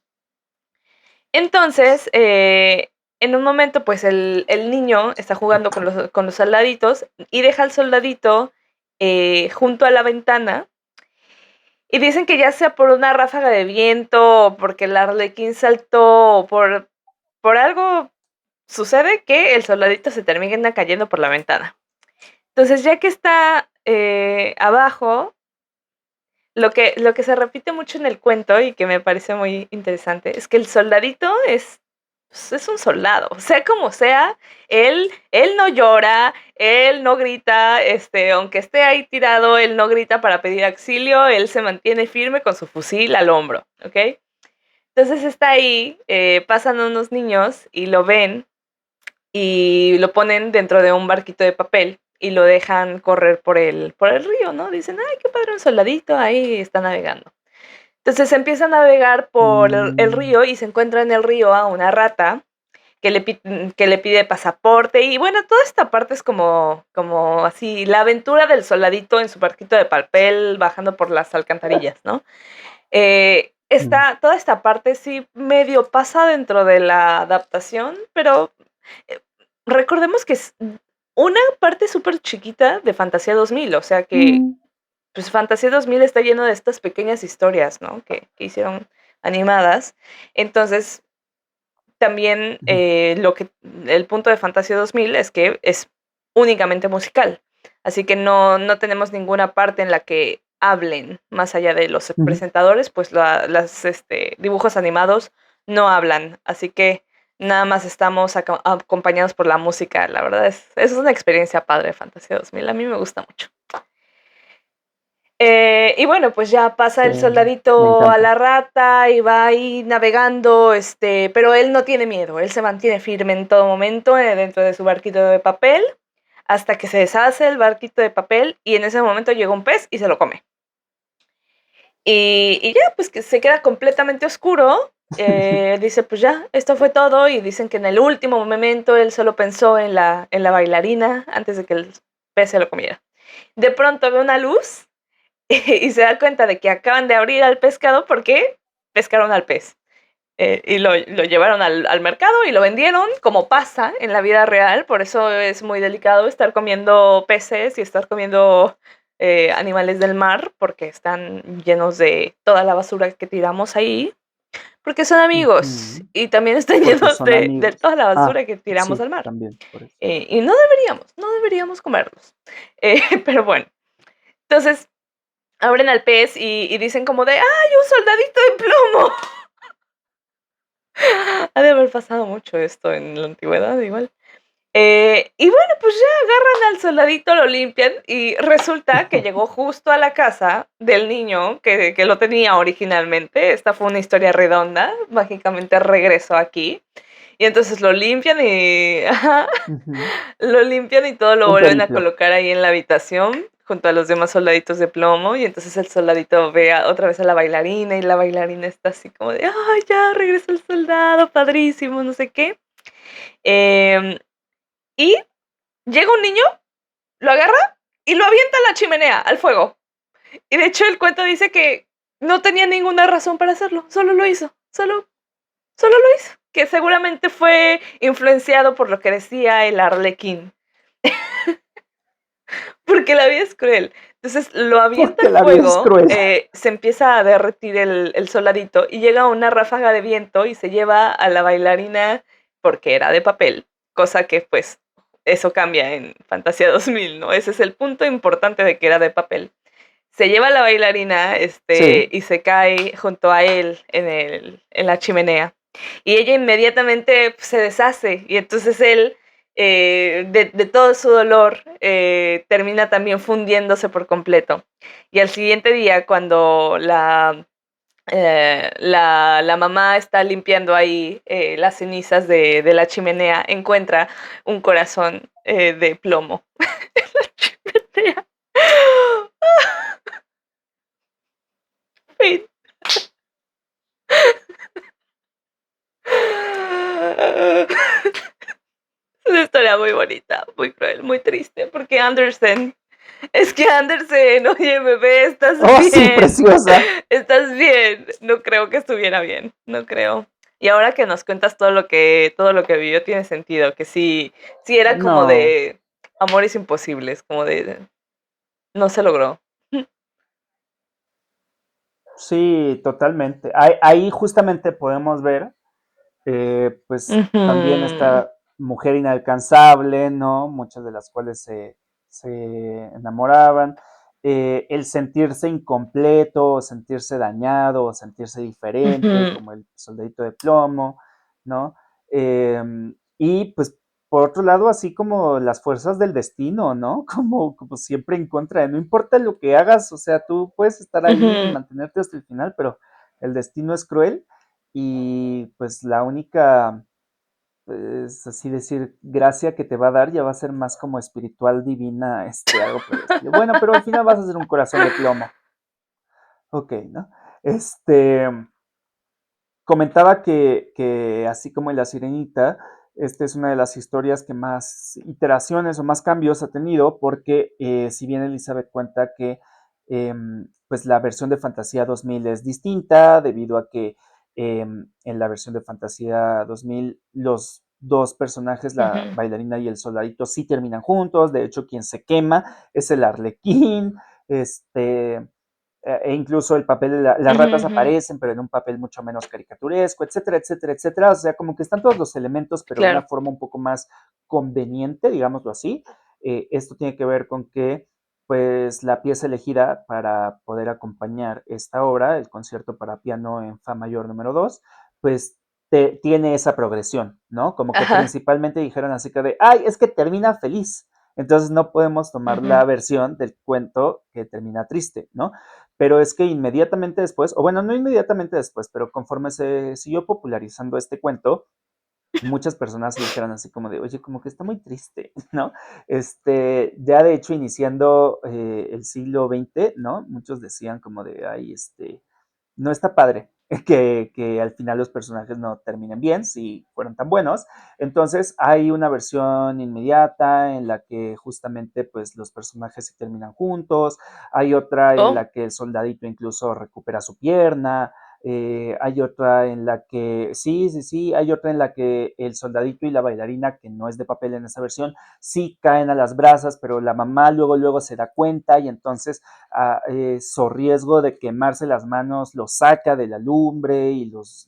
Entonces, en un momento, pues el niño está jugando con los soldaditos y deja al soldadito junto a la ventana. Y dicen que ya sea por una ráfaga de viento, o porque el arlequín saltó, o por algo sucede que el soldadito se termina cayendo por la ventana. Entonces, ya que está abajo, lo que se repite mucho en el cuento y que me parece muy interesante es que el soldadito pues, es un soldado, sea como sea, él no llora, él no grita, aunque esté ahí tirado, él no grita para pedir auxilio, él se mantiene firme con su fusil al hombro, ¿ok? Entonces está ahí, pasan unos niños y lo ven y lo ponen dentro de un barquito de papel y lo dejan correr por el río, ¿no? Dicen, ay, qué padre un soldadito, ahí está navegando. Entonces empieza a navegar por el Mm, río y se encuentra en el río a una rata que le pide pasaporte y bueno, toda esta parte es como así, la aventura del soldadito en su barquito de papel bajando por las alcantarillas, ¿no? mm, Toda esta parte sí medio pasa dentro de la adaptación, pero eh, recordemos que es una parte súper chiquita de Fantasía 2000, o sea que mm, pues Fantasía 2000 está lleno de estas pequeñas historias, ¿no? Que hicieron animadas. Entonces, también ujú, el punto de Fantasía 2000 es que es únicamente musical. Así que no tenemos ninguna parte en la que hablen, más allá de los ujú. presentadores, pues las dibujos animados no hablan. Así que nada más estamos acompañados por la música. La verdad es una experiencia padre Fantasía 2000. A mí me gusta mucho. Y bueno, pues ya pasa Sí, el me soldadito a encanta. la rata y va ahí navegando, pero él no tiene miedo, él se mantiene firme en todo momento dentro de su barquito de papel, hasta que se deshace el barquito de papel y en ese momento llega un pez y se lo come. Y ya, pues que se queda completamente oscuro, dice, pues ya, esto fue todo y dicen que en el último momento él solo pensó en la bailarina antes de que el pez se lo comiera. De pronto ve una luz y se da cuenta de que acaban de abrir al pescado porque pescaron al pez. Y lo llevaron al mercado y lo vendieron, como pasa en la vida real. Por eso es muy delicado estar comiendo peces y estar comiendo animales del mar, porque están llenos de toda la basura que tiramos ahí. Porque son amigos Ujú, y también están porque llenos son de amigos. toda la Ah, basura que tiramos sí, al mar. también, por eso. Y no deberíamos comerlos. Pero bueno, entonces abren al pez y dicen como de, ¡ay, un soldadito de plomo! Ha de haber pasado mucho esto en la antigüedad igual. Y bueno, pues ya agarran al soldadito, lo limpian y resulta que llegó justo a la casa del niño que lo tenía originalmente. Esta fue una historia redonda, mágicamente regresó aquí. Y entonces lo limpian y ajá, Ujú. lo limpian y todo lo Un vuelven a periplo. colocar ahí en la habitación junto a los demás soldaditos de plomo y entonces el soldadito ve otra vez a la bailarina y la bailarina está así como de, ay, ya regresó el soldado, padrísimo, no sé qué. Em, y llega un niño, lo agarra y lo avienta a la chimenea, al fuego. Y de hecho el cuento dice que no tenía ninguna razón para hacerlo, solo lo hizo, solo lo hizo. Que seguramente fue influenciado por lo que decía el arlequín. Porque la vida es cruel. Entonces lo avienta Porque al la vida es fuego, cruel. se empieza a derretir el soldadito y llega una ráfaga de viento y se lleva a la bailarina porque era de papel, cosa que pues eso cambia en Fantasía 2000, ¿no? Ese es el punto importante de que era de papel. Se lleva a la bailarina Sí. y se cae junto a él en la chimenea. Y ella inmediatamente pues, se deshace y entonces él, de todo su dolor, termina también fundiéndose por completo. Y al siguiente día, cuando la mamá está limpiando ahí las cenizas de la chimenea, encuentra un corazón de plomo en la chimenea. Es una historia muy bonita, muy cruel, muy triste, porque Andersen, oye bebé, ¿estás Oh, sí, bien? preciosa. ¿Estás bien? No creo que estuviera bien, no creo. Y ahora que nos cuentas todo lo que vivió tiene sentido, que sí, sí era como No, de amores imposibles, como de no se logró. sí, totalmente. Ahí justamente podemos ver, pues también Ujú, esta mujer inalcanzable, ¿no? Muchas de las cuales se enamoraban. El sentirse incompleto, sentirse dañado, sentirse diferente, ujú, como el soldadito de plomo, ¿no? Eh, y pues por otro lado, así como las fuerzas del destino, ¿no? Como siempre en contra de, no importa lo que hagas, o sea, tú puedes estar ahí y ujú. mantenerte hasta el final, pero el destino es cruel y pues la única, pues así decir, gracia que te va a dar ya va a ser más como espiritual, divina, algo por el estilo. Bueno, pero al final vas a ser un corazón de plomo. Ok, ¿no? Este, comentaba que así como en La Sirenita, esta es una de las historias que más iteraciones o más cambios ha tenido, porque si bien Elizabeth cuenta que pues la versión de Fantasía 2000 es distinta, debido a que en la versión de Fantasía 2000 los dos personajes, la Ujú, bailarina y el soldadito, sí terminan juntos, de hecho quien se quema es el arlequín, e incluso el papel de las ujú, ratas ujú. aparecen, pero en un papel mucho menos caricaturesco, etcétera, etcétera, etcétera. O sea, como que están todos los elementos, pero de una Claro. forma un poco más conveniente, digámoslo así. Esto tiene que ver con que, pues, la pieza elegida para poder acompañar esta obra, el concierto para piano en Fa mayor número 2, pues tiene esa progresión, ¿no? Como que Ajá. principalmente dijeron así que de, ay, es que termina feliz. Entonces no podemos tomar Ujú, la versión del cuento que termina triste, ¿no? Pero es que inmediatamente después, o bueno, no inmediatamente después, pero conforme se siguió popularizando este cuento, muchas personas se dijeron así como de, oye, como que está muy triste, ¿no? Ya de hecho, iniciando el siglo XX, ¿no? Muchos decían como de, ay, no está padre que al final los personajes no terminen bien, si fueron tan buenos. Entonces hay una versión inmediata en la que justamente pues los personajes se terminan juntos, hay otra en oh, la que el soldadito incluso recupera su pierna, hay otra en la que, sí, sí, sí, hay otra en la que el soldadito y la bailarina, que no es de papel en esa versión, sí caen a las brasas, pero la mamá luego se da cuenta y entonces so riesgo de quemarse las manos, los saca de la lumbre y los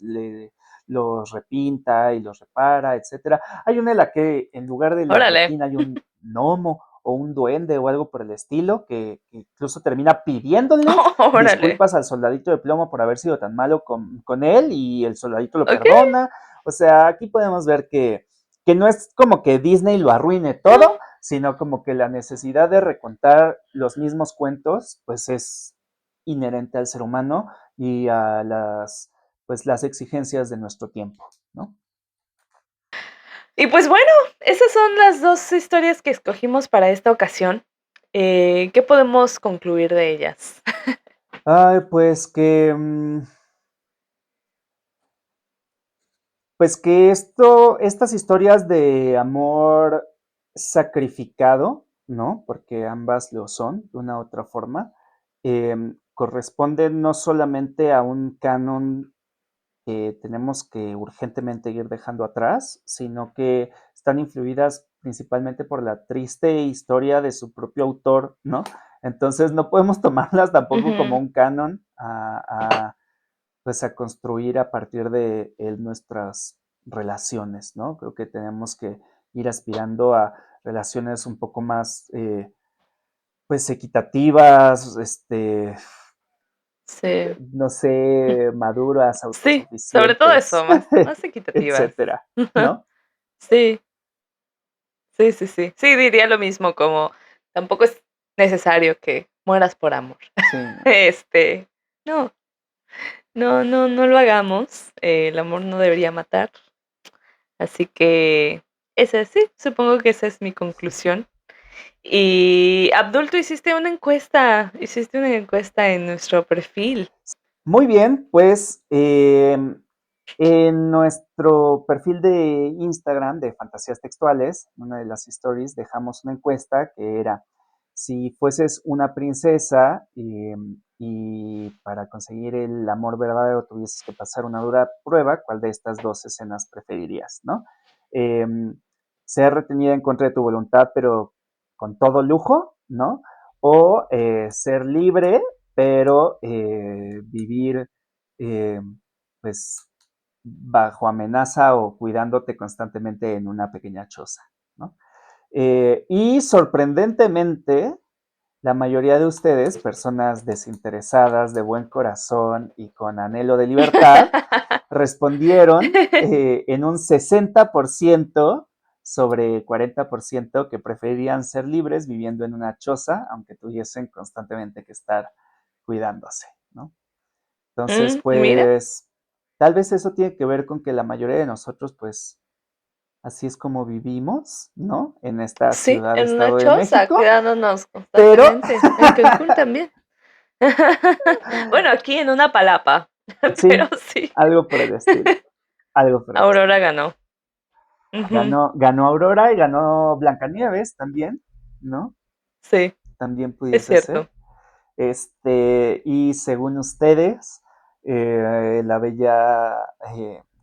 repinta y los repara, etcétera. Hay una en la que en lugar del órale. arlequín hay un gnomo o un duende o algo por el estilo que incluso termina pidiéndole Órale. disculpas al soldadito de plomo por haber sido tan malo con él y el soldadito lo Okey. perdona. O sea, aquí podemos ver que no es como que Disney lo arruine No. todo, sino como que la necesidad de recontar los mismos cuentos, pues es inherente al ser humano y a pues las exigencias de nuestro tiempo, ¿no? Y pues bueno, esas son las 2 historias que escogimos para esta ocasión. ¿Qué podemos concluir de ellas? Ay, pues que estas historias de amor sacrificado, ¿no? Porque ambas lo son, de una u otra forma, corresponden no solamente a un canon que tenemos que urgentemente ir dejando atrás, sino que están influidas principalmente por la triste historia de su propio autor, ¿no? Entonces no podemos tomarlas tampoco como Ujú. un canon pues a construir a partir de él nuestras relaciones, ¿no? Creo que tenemos que ir aspirando a relaciones un poco más, pues, equitativas, Sí. no sé, maduras, Sí, sobre todo autosuficientes, eso, más equitativas. etcétera, ¿no? Sí, sí, sí, sí. Sí, diría lo mismo, como tampoco es necesario que mueras por amor. Sí, no. Este, no, no lo hagamos, el amor no debería matar. Así que ese sí, supongo que esa es mi conclusión. Y Abdul, tú hiciste una encuesta en nuestro perfil. Muy bien, pues En nuestro perfil de Instagram de Fantasías Textuales, en una de las stories, dejamos una encuesta que era, si fueses una princesa y para conseguir el amor verdadero tuvieses que pasar una dura prueba, ¿cuál de estas dos escenas preferirías, no? Ser retenida en contra de tu voluntad, pero con todo lujo, ¿no? O ser libre, pero vivir, eh, pues, bajo amenaza o cuidándote constantemente en una pequeña choza, ¿no? Y sorprendentemente, la mayoría de ustedes, personas desinteresadas, de buen corazón y con anhelo de libertad, respondieron en un 60% sobre 40% que preferirían ser libres viviendo en una choza, aunque tuviesen constantemente que estar cuidándose, ¿no? Entonces, Mira, pues, tal vez eso tiene que ver con que la mayoría de nosotros, pues, así es como vivimos, ¿no? En esta sí, en una ciudad-estado de choza, México, cuidándonos pero constantemente. En Cancún también. Bueno, aquí en una palapa, pero sí, sí. algo por el estilo, algo por el Aurora estilo. ganó. Ujú, Ganó Aurora y ganó Blancanieves también, ¿no? sí, También es pudiese ser. cierto. Y según ustedes, la bella,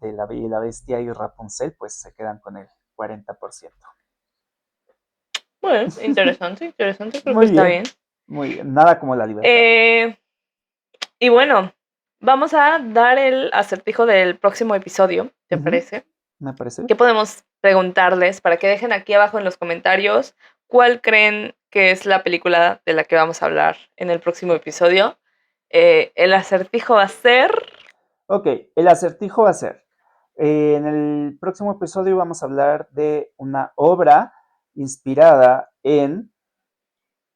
de la Bella y la Bestia y Rapunzel, pues se quedan con el 40%. Bueno, interesante, interesante, creo que Muy está bien. bien, muy bien. Nada como la libertad. Eh, y bueno, vamos a dar el acertijo del próximo episodio, ¿te Ujú, parece? me parece. ¿Qué podemos preguntarles para que dejen aquí abajo en los comentarios cuál creen que es la película de la que vamos a hablar en el próximo episodio? El acertijo va a ser... Ok, el acertijo va a ser, en el próximo episodio vamos a hablar de una obra inspirada en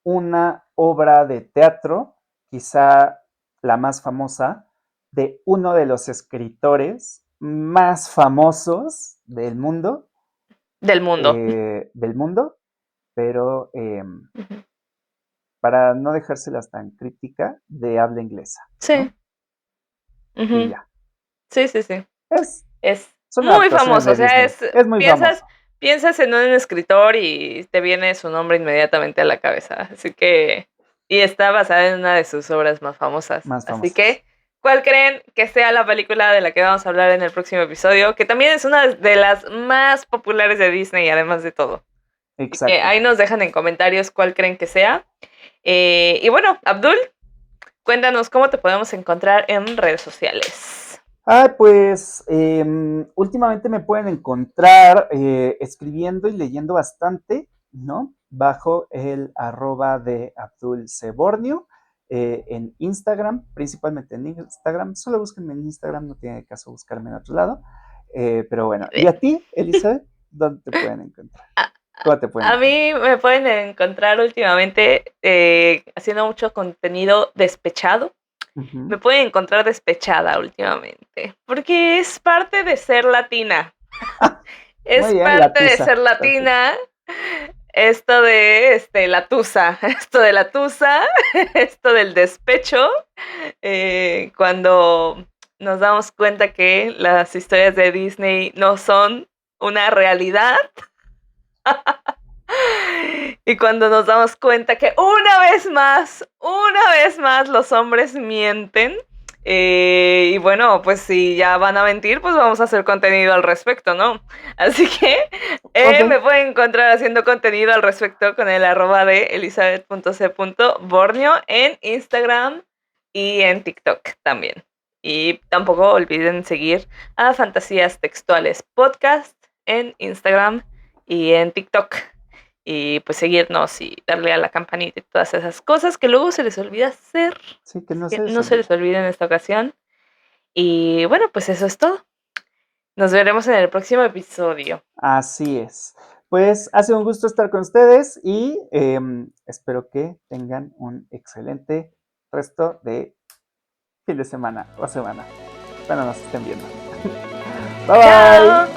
una obra de teatro, quizá la más famosa, de uno de los escritores más famosos del mundo. del mundo, pero Ujú. para no dejárselas tan crítica, de habla inglesa, Sí. ¿no? Y Ujú. ya. Sí, sí, sí. Es, Es son muy adaptaciones famoso, o de sea, Disney. Es muy piensas, famoso. piensas en un escritor y te viene su nombre inmediatamente a la cabeza. Así que, y está basada en una de sus obras más famosas. Más Así famosas. que, ¿cuál creen que sea la película de la que vamos a hablar en el próximo episodio? Que también es una de las más populares de Disney, además de todo. Así que Exacto. ahí nos dejan en comentarios cuál creen que sea. Y bueno, Abdul, cuéntanos cómo te podemos encontrar en redes sociales. Pues últimamente me pueden encontrar escribiendo y leyendo bastante, ¿no? Bajo el arroba de Abdul Sebornio en Instagram, principalmente en Instagram. Solo búsquenme en Instagram, no tiene caso buscarme en otro lado. Pero bueno, ¿y a ti, Elizabeth? ¿Dónde te pueden encontrar? ¿Cómo te pueden A encontrar? mí me pueden encontrar últimamente haciendo mucho contenido despechado. Me Ujú. pueden encontrar despechada últimamente, porque es parte de ser latina. Muy Es bien, la parte de tusa. ser Perfecto. latina. Esto de la tusa, esto de la tusa, esto del despecho, cuando nos damos cuenta que las historias de Disney no son una realidad. Y cuando nos damos cuenta que una vez más los hombres mienten. Y bueno, pues si ya van a mentir, pues vamos a hacer contenido al respecto, ¿no? Así que Ok, me pueden encontrar haciendo contenido al respecto con el arroba de elizabeth.c.borneo en Instagram y en TikTok también. Y tampoco olviden seguir a Fantasías Textuales Podcast en Instagram y en TikTok y pues seguirnos y darle a la campanita y todas esas cosas que luego se les olvida hacer. sí, que no Que se les no se les olvide. olvide en esta ocasión. Y bueno, pues eso es todo. Nos veremos en el próximo episodio. Así es. Pues ha sido un gusto estar con ustedes y espero que tengan un excelente resto de fin de semana o semana. Bueno, nos estén viendo. Bye bye. ¡Chao!